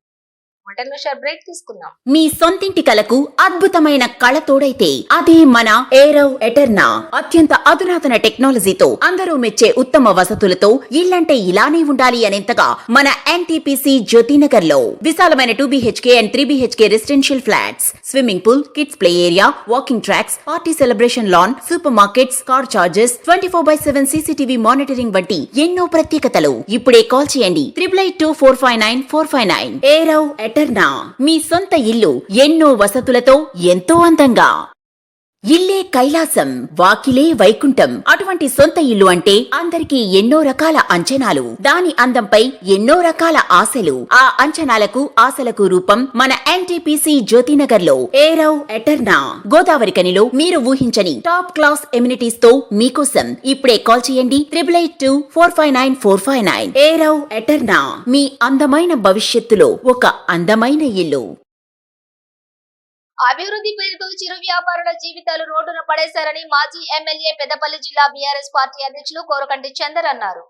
బ్రేక్ తీసుకుందాం. మీ సొంతింటి కలకు అద్భుతమైన కళ తోడైతే అదే మన ఏరవ్ ఎటర్నా. అత్యంత అధునాతన టెక్నాలజీతో అందరూ మెచ్చే ఉత్తమ వసతులతో ఇల్లంటే ఇలానే ఉండాలి అనేంతగా మన NTPC జ్యోతినగర్ లో విశాలమైన 2 BHK and 3 BHK residential flats, swimming pool, kids play area, walking tracks, party celebration lawn, supermarkets, car charges, 24/7 CCTV monitoring వంటి ఎన్నో ప్రత్యేకతలు. ఇప్పుడే కాల్ చేయండి 882459 ఏరవ్ ఎటర్నా. మీ సొంత ఇల్లు ఎన్నో వసతులతో ఎంతో అందంగా. ఇల్లే కైలాసం, వాకిలే వైకుంఠం. అటువంటి సొంత ఇల్లు అంటే అందరికీ ఎన్నో రకాల అంచనాలు, దాని అందంపై ఎన్నో రకాల ఆశలు. ఆ అంచనాలకు ఆశలకు రూపం మన NTPC జ్యోతినగర్ లో ఏరవ్ ఎటర్నా. గోదావరి కనిలో మీరు ఊహించని టాప్ క్లాస్ ఎమ్యూనిటీస్ తో మీకోసం ఇప్పుడే కాల్ చేయండి 882459 ఏరవ్ ఎటర్నా. మీ అందమైన భవిష్యత్తులో ఒక అందమైన ఇల్లు. అభివృద్ధి పేరుతో చిరు వ్యాపారుల జీవితాలు రోడ్డున పడేశారని మాజీ ఎమ్మెల్యే పెద్దపల్లి జిల్లా BRS పార్టీ అధ్యక్షులు కోరకంటి చందర్ అన్నారు.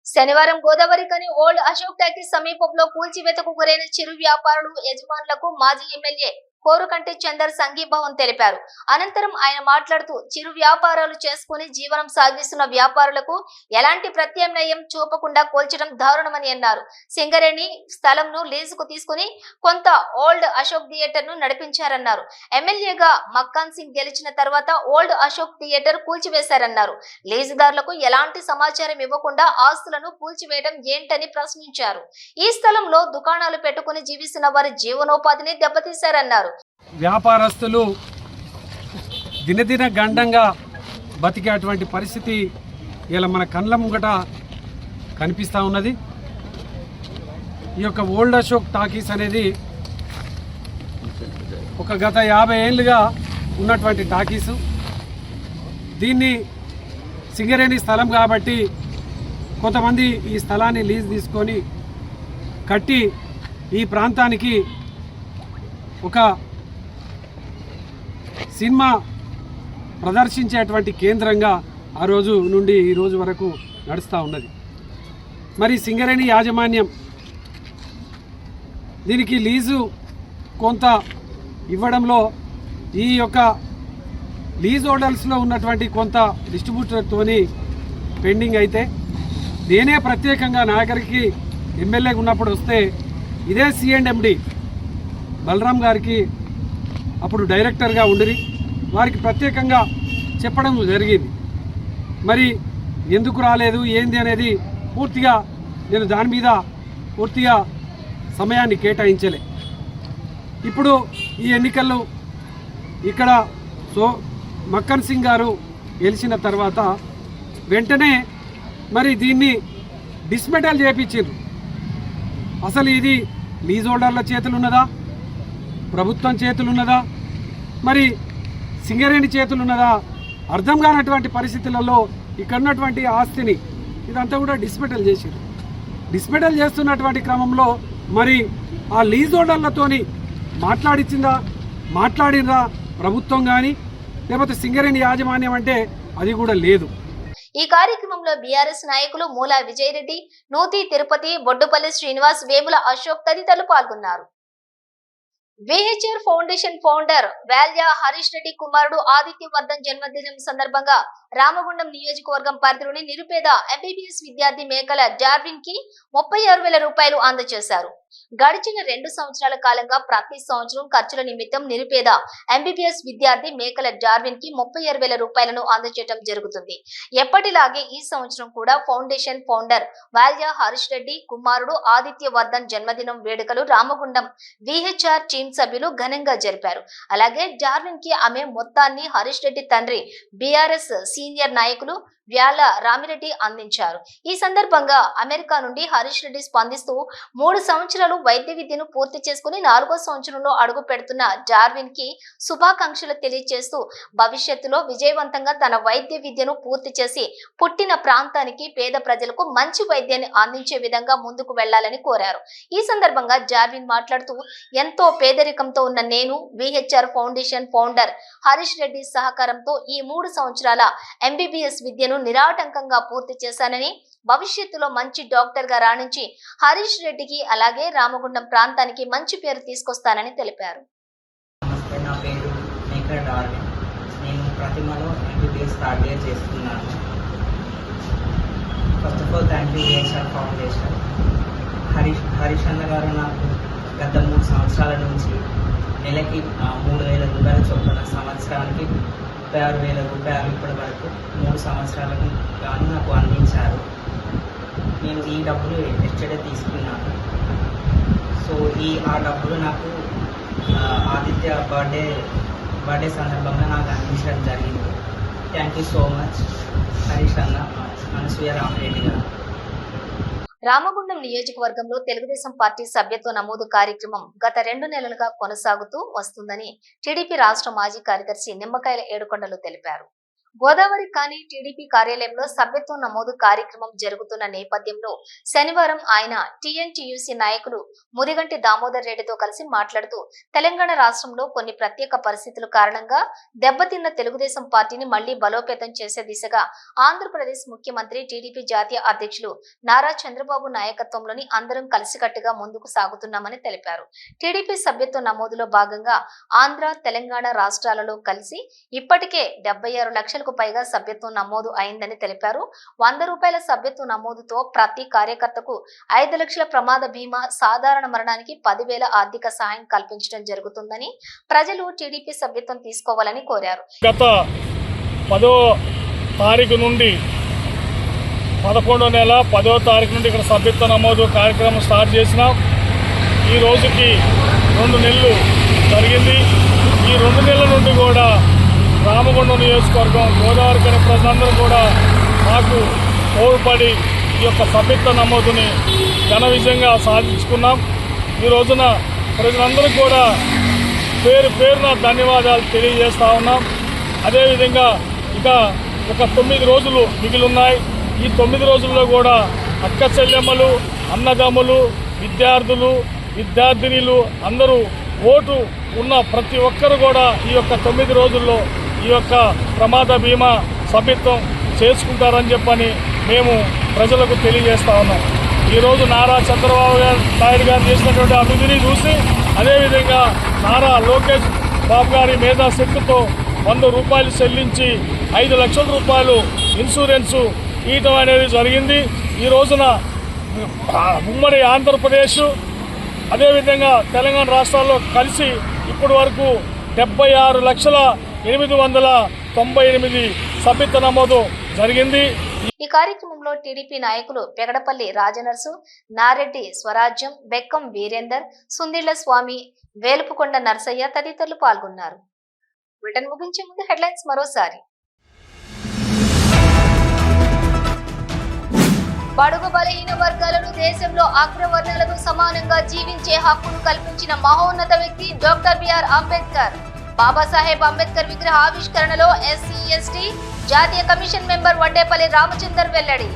శనివారం గోదావరి కని ఓల్డ్ అశోక్ టాకీస్ సమీపంలో కూల్చివేతకు గురైన చిరు వ్యాపారులు యజమానులకు మాజీ ఎమ్మెల్యే కోరుకంటి చందర్ సంఘీభావం తెలిపారు. అనంతరం ఆయన మాట్లాడుతూ చిరు వ్యాపారాలు చేసుకుని జీవనం సాగిస్తున్న వ్యాపారులకు ఎలాంటి ప్రత్యామ్నాయం చూపకుండా కూల్చడం దారుణమని అన్నారు. సింగరేణి స్థలంను లీజుకు తీసుకుని కొంత ఓల్డ్ అశోక్ థియేటర్ ను నడిపించారన్నారు. ఎమ్మెల్యేగా మక్కాన్ సింగ్ గెలిచిన తర్వాత ఓల్డ్ అశోక్ థియేటర్ కూల్చివేశారన్నారు. లీజుదారులకు ఎలాంటి సమాచారం ఇవ్వకుండా ఆస్తులను కూల్చివేయడం ఏంటని ప్రశ్నించారు. ఈ స్థలంలో దుకాణాలు పెట్టుకుని జీవిస్తున్న వారి జీవనోపాధిని దెబ్బతీశారన్నారు. వ్యాపారస్తులు దినదిన గండంగా బతికేటువంటి పరిస్థితి ఇలా మన కళ్ళ ముంగట కనిపిస్తూ ఉన్నది. ఈ యొక్క ఓల్డ్ అశోక్ టాకీస్ అనేది ఒక గత 50 ఏళ్ళుగా ఉన్నటువంటి టాకీసు. దీన్ని సింగరేణి స్థలం కాబట్టి కొంతమంది ఈ స్థలాన్ని లీజ్ తీసుకొని కట్టి ఈ ప్రాంతానికి ఒక సినిమా ప్రదర్శించేటువంటి కేంద్రంగా ఆ రోజు నుండి ఈ రోజు వరకు నడుస్తూ ఉన్నది. మరి సింగరేణి యాజమాన్యం దీనికి లీజు కొంత ఇవ్వడంలో ఈ యొక్క లీజ్ హోల్డర్స్లో ఉన్నటువంటి కొంత డిస్ట్రిబ్యూటర్తోని పెండింగ్ అయితే, నేనే ప్రత్యేకంగా నాగరికి ఎమ్మెల్యేగా ఉన్నప్పుడు వస్తే ఇదే C&MD బలరాం గారికి అప్పుడు డైరెక్టర్గా ఉండిరి, వారికి ప్రత్యేకంగా చెప్పడం జరిగింది. మరి ఎందుకు రాలేదు ఏంది అనేది పూర్తిగా నేను దాని మీద పూర్తిగా సమయాన్ని కేటాయించలే. ఇప్పుడు ఈ ఎన్నికల్లో ఇక్కడ మక్కన్ సింగ్ గారు గెలిచిన తర్వాత వెంటనే మరి దీన్ని డిస్మెటల్ చేయించారు. అసలు ఇది లీజ్ హోల్డర్ల చేతులు ఉన్నదా, ప్రభుత్వం చేతులున్నదా, మరి సింగరేణి చేతులున్నదా అర్థం కానటువంటి పరిస్థితులలో ఇక్కడ ఉన్నటువంటి ఆస్తిని ఇదంతా కూడా డిస్మెటల్ చేశారు. డిస్మెటల్ చేస్తున్నటువంటి క్రమంలో మరి ఆ లీజ్ హోల్డర్లతోని మాట్లాడినరా ప్రభుత్వం కానీ లేకపోతే సింగరేణి యాజమాన్యం అంటే అది కూడా లేదు. ఈ కార్యక్రమంలో బీఆర్ఎస్ నాయకులు మూలా విజయరెడ్డి, నూతి తిరుపతి, బొడ్డుపల్లి శ్రీనివాస్, వేముల అశోక్ తదితరులు పాల్గొన్నారు. VHR foundation founder Valya Harish Reddy కుమారుడు ఆదిత్య వర్ధన్ జన్మదినం సందర్భంగా రామగుండం నియోజకవర్గం పరిధిలోని నిరుపేద ఎంబీబీఎస్ విద్యార్థి మేకల డార్విన్ కి 36,000 రూపాయలు అందజేశారు. గడిచిన 2 సంవత్సరాల కాలంగా ప్రతి సంవత్సరం ఖర్చుల నిమిత్తం నిరుపేద ఎంబీబీఎస్ విద్యార్థి మేకల డార్విన్ కి 36,000 రూపాయలను అందజేయడం జరుగుతుంది. ఎప్పటిలాగే ఈ సంవత్సరం కూడా ఫౌండేషన్ ఫౌండర్ వాల్యా హరీష్ రెడ్డి కుమారుడు ఆదిత్య వర్ధన్ జన్మదినం వేడుకలు రామగుండం విహెచ్ఆర్ టీం సభ్యులు ఘనంగా జరిపారు. అలాగే డార్విన్ కి ఆమె మొత్తాన్ని హరీష్ రెడ్డి తండ్రి బీఆర్ఎస్ సీనియర్ నాయకులు వ్యాల రామిరెడ్డి అందించారు. ఈ సందర్భంగా అమెరికా నుండి హరీష్ రెడ్డి స్పందిస్తూ 3 సంవత్సరాలు వైద్య విద్యను పూర్తి చేసుకుని 4వ సంవత్సరంలో అడుగు పెడుతున్న డార్విన్ కి శుభాకాంక్షలు తెలియజేస్తూ భవిష్యత్తులో విజయవంతంగా తన వైద్య విద్యను పూర్తి చేసి పుట్టిన ప్రాంతానికి పేద ప్రజలకు మంచి వైద్యాన్ని అందించే విధంగా ముందుకు వెళ్లాలని కోరారు. ఈ సందర్భంగా డార్విన్ మాట్లాడుతూ ఎంతో పేదరికంతో ఉన్న నేను VHR foundation founder Harish Reddy సహకారంతో ఈ 3 సంవత్సరాల ఎంబీబీఎస్ విద్యను నిరాటంకంగా పూర్తి చేశానని, భవిష్యత్తులో మంచి డాక్టర్ గా రాణించి హరీష్ రెడ్డికి అలాగే రామగుండం ప్రాంతానికి మంచి పేరు తీసుకొస్తానని తెలిపారు. నమస్తే, నా పేరు మేకర్ డార్విన్. నేను ప్రతిమలో ఎంబీబీఎస్ థర్డ్ ఇయర్ చేస్తున్నాను. First of all thank you VHR foundation. Harish అన్న గారు నాకు గత 3 సంవత్సరాల నుంచి నెలకి 3,000 రూపాయల చొప్పున సంవత్సరానికి 36,000 రూపాయలు ఇప్పటి వరకు 3 సంవత్సరాలకు గాను నాకు అందించారు. నేను ఈ డబ్బులు ఎస్టర్డే తీసుకున్నాను. సో ఆ డబ్బులు నాకు ఆదిత్య బర్త్డే సందర్భంగా నాకు అందించడం జరిగింది. Thank you so much Harish అన్న, అనసూయ రామిరెడ్డి గారు. రామగుండం నియోజకవర్గంలో తెలుగుదేశం పార్టీ సభ్యత్వ నమోదు కార్యక్రమం గత 2 నెలలుగా కొనసాగుతూ వస్తుందని టీడీపీ రాష్ట్ర మాజీ కార్యదర్శి నిమ్మకాయల ఏడుకొండలు తెలిపారు. గోదావరి కాని టీడీపీ కార్యాలయంలో సభ్యత్వం నమోదు కార్యక్రమం జరుగుతున్న నేపథ్యంలో శనివారం ఆయన టీఎన్టీయూసీ నాయకులు ముదిగంటి దామోదర్ రెడ్డితో కలిసి మాట్లాడుతూ తెలంగాణ రాష్ట్రంలో కొన్ని ప్రత్యేక పరిస్థితుల కారణంగా దెబ్బతిన్న తెలుగుదేశం పార్టీని మళ్లీ బలోపేతం చేసే దిశగా ఆంధ్రప్రదేశ్ ముఖ్యమంత్రి టీడీపీ జాతీయ అధ్యక్షులు నారా చంద్రబాబు నాయకత్వంలోని అందరం కలిసికట్టుగా ముందుకు సాగుతున్నామని తెలిపారు. టీడీపీ సభ్యత్వ నమోదులో భాగంగా ఆంధ్ర, తెలంగాణ రాష్ట్రాలలో కలిసి ఇప్పటికే 76 లక్షలకు పైగా సభ్యత్వం నమోదు అయిందని తెలిపారు. 100 రూపాయల సభ్యత్వ నమోదుతో ప్రతి కార్యకర్తకు 5 లక్షల ప్రమాద బీమా, సాధారణ మరణానికి 10,000 ఆర్థిక సహాయం కల్పించడం జరుగుతుందని ప్రజలు టీడీపీ సభ్యత్వం తీసుకోవాలని కోరారు. గత 10వ తారీఖు నుండి 11వ నెల 10వ తారీఖు నుండి ఇక్కడ సభ్యత్వ నమోదు కార్యక్రమం స్టార్ట్ చేసినాం. ఈ రోజుకి 2 నెలలు జరిగింది. ఈ 2 నెలల నుండి కూడా రామగుండం నియోజకవర్గం, గోదావరి కని ప్రజలందరూ కూడా మాకు తోడ్పడి ఈ యొక్క సభ్యత్వ నమోదుని ఘన విజయంగా సాధించుకున్నాం. ఈ రోజున ప్రజలందరికీ కూడా పేరున ధన్యవాదాలు తెలియజేస్తూ ఉన్నాం. అదేవిధంగా ఇక ఒక 9 రోజులు మిగిలి ఉన్నాయి. ఈ 9 రోజుల్లో కూడా అక్క చెల్లెమ్మలు, అన్నదమ్ములు, విద్యార్థులు, విద్యార్థినీలు అందరూ ఓటు ఉన్న ప్రతి ఒక్కరు కూడా ఈ యొక్క 9 రోజుల్లో ఈ యొక్క ప్రమాద బీమా సభ్యత్వం చేసుకుంటారని చెప్పని మేము ప్రజలకు తెలియజేస్తా ఉన్నాం. ఈరోజు నారా చంద్రబాబు నాయుడు గారు చేసినటువంటి అభివృద్ధిని చూసి, అదేవిధంగా నారా లోకేష్ బాబు గారి మేధాశక్తితో 100 రూపాయలు చెల్లించి 5 లక్షల రూపాయలు ఇన్సూరెన్సు ఇవ్వడం అనేది జరిగింది. ఈ రోజున ఉమ్మడి ఆంధ్రప్రదేశ్ అదేవిధంగా తెలంగాణ రాష్ట్రాల్లో కలిసి ఇప్పటి వరకు 76,898 సభ్యత్వ నమోదు జరిగింది. ఈ కార్యక్రమంలో టీడీపీ నాయకులు పెగడపల్లి రాజనర్సు, నారెడ్డి స్వరాజ్యం, బెక్కం వీరేందర్, సుందిళ్ల స్వామి, వేలుపుకొండ నర్సయ్య తదితరులు పాల్గొన్నారు. బ్రిటన్ ముగించే ముందు హెడ్లైన్స్ మరోసారి. బడుగు బలహీన వర్గాలను దేశంలో అగ్రవర్ణాలకు సమానంగా జీవించే హక్కును కల్పించిన మహోన్నత వ్యక్తి డాక్టర్ బిఆర్ అంబేద్కర్. బాబాసాహెబ్ అంబేద్కర్ విగ్రహ ఆవిష్కరణలో ఎస్సీ ఎస్టీ జాతీయ కమిషన్ మెంబర్ వడ్డేపల్లి రామచందర్ వెల్లడి.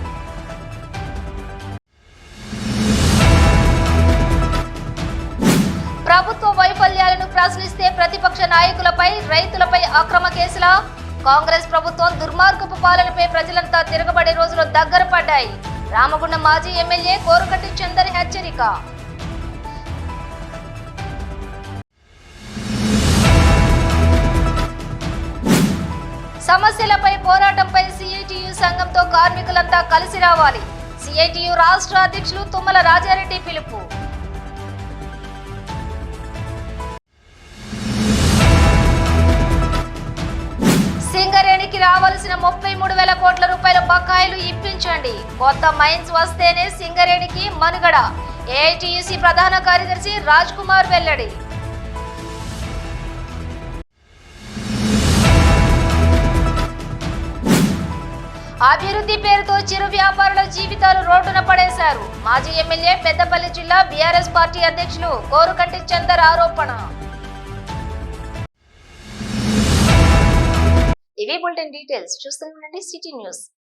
ప్రభుత్వ వైఫల్యాలను ప్రశ్నిస్తే ప్రతిపక్ష నాయకులపై, రైతులపై అక్రమ కేసుల కాంగ్రెస్ ప్రభుత్వం దుర్మార్గపు పాలనపై ప్రజలంతా తిరగబడే రోజులు దగ్గర పడ్డాయి. రామగుండం మాజీ ఎమ్మెల్యే కోరుగంటి చందర్ హెచ్చరిక. సమస్యలపై పోరాటంపై సిఐటియు సంఘంతో కార్మికులంతా కలిసి రావాలి. సిఐటియు రాష్ట్ర అధ్యక్షులు తుమ్మల రాజారెడ్డి పిలుపు. సింగరేణికి రావాల్సిన 33,000 కోట్ల రూపాయల బకాయిలు ఇప్పించండి. కొత్త మైన్స్ వస్తేనే సింగరేణికి మనుగడ. ఏఐటియుసి ప్రధాన కార్యదర్శి రాజ్ కుమార్ వెల్లడి. అభివృద్ధి పేరుతో చిరు వ్యాపారుల జీవితాలు రోడ్డున పడేశారు. మాజీ ఎమ్మెల్యే పెద్దపల్లి జిల్లా బీఆర్ఎస్ పార్టీ అధ్యక్షులు కోరుకంటి చందర్ ఆరోపణ. ఇవి బులెటిన్ డీటెయిల్స్. చూస్తూనే ఉండండి సిటీ న్యూస్.